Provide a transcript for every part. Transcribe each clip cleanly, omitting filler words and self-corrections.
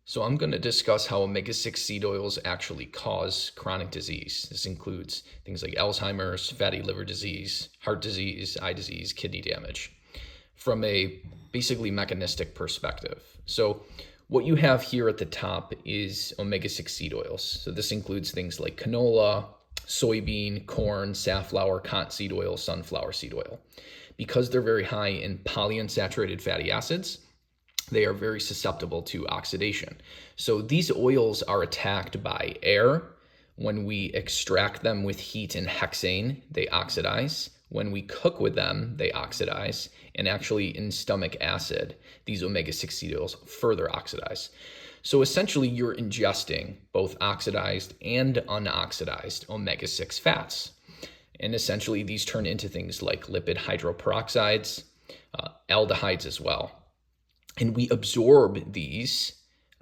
So I'm going to discuss how omega-6 seed oils actually cause chronic disease. This includes things like Alzheimer's, fatty liver disease, heart disease, eye disease, kidney damage, from a basically mechanistic perspective. So what you have here at the top is omega-6 seed oils. So this includes things like canola, soybean, corn, safflower, cottonseed oil, sunflower seed oil. Because they're very high in polyunsaturated fatty acids, they are very susceptible to oxidation. So these oils are attacked by air. When we extract them with heat and hexane, they oxidize. When we cook with them, they oxidize. And actually in stomach acid, these omega-6 seed oils further oxidize. So essentially you're ingesting both oxidized and unoxidized omega-6 fats. And essentially these turn into things like lipid hydroperoxides, aldehydes as well. And we absorb these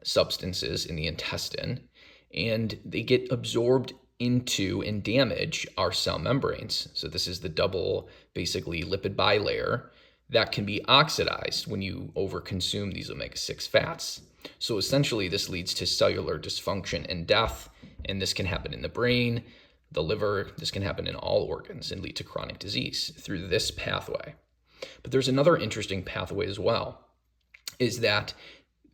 substances in the intestine, and they get absorbed into and damage our cell membranes. So this is the double, basically, lipid bilayer that can be oxidized when you overconsume these omega-6 fats. So essentially, this leads to cellular dysfunction and death, and this can happen in the brain, the liver. This can happen in all organs and lead to chronic disease through this pathway. But there's another interesting pathway as well, is that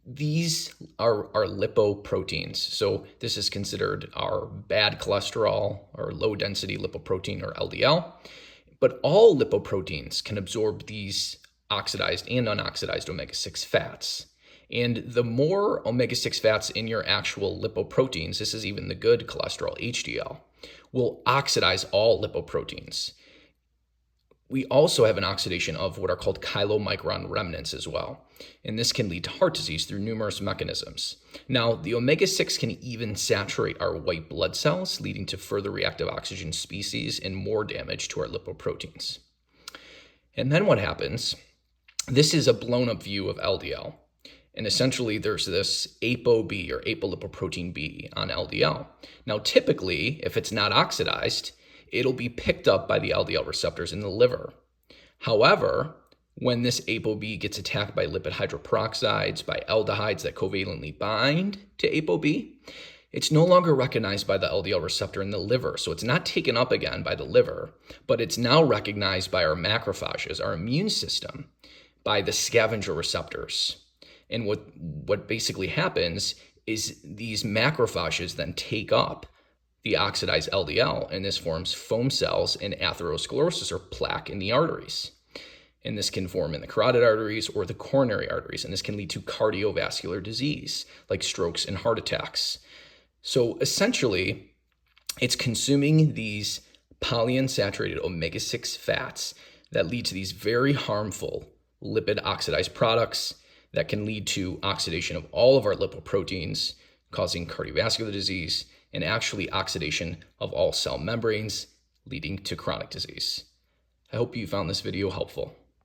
these are lipoproteins. So this is considered our bad cholesterol or low density lipoprotein, or LDL. But all lipoproteins can absorb these oxidized and unoxidized omega-6 fats. And the more omega-6 fats in your actual lipoproteins, this is even the good cholesterol, HDL, will oxidize all lipoproteins. We also have an oxidation of what are called chylomicron remnants as well. And this can lead to heart disease through numerous mechanisms. Now, the omega-6 can even saturate our white blood cells, leading to further reactive oxygen species and more damage to our lipoproteins. And then what happens? This is a blown up view of LDL. And essentially there's this ApoB, or apolipoprotein B, on LDL. Now, typically, if it's not oxidized, it'll be picked up by the LDL receptors in the liver. However, when this ApoB gets attacked by lipid hydroperoxides, by aldehydes that covalently bind to ApoB, it's no longer recognized by the LDL receptor in the liver. So it's not taken up again by the liver, but it's now recognized by our macrophages, our immune system, by the scavenger receptors. And what basically happens is these macrophages then take up the oxidized LDL, and this forms foam cells and atherosclerosis, or plaque, in the arteries. And this can form in the carotid arteries or the coronary arteries, and this can lead to cardiovascular disease like strokes and heart attacks. So essentially, it's consuming these polyunsaturated omega-6 fats that lead to these very harmful lipid oxidized products that can lead to oxidation of all of our lipoproteins, causing cardiovascular disease, and actually oxidation of all cell membranes, leading to chronic disease. I hope you found this video helpful.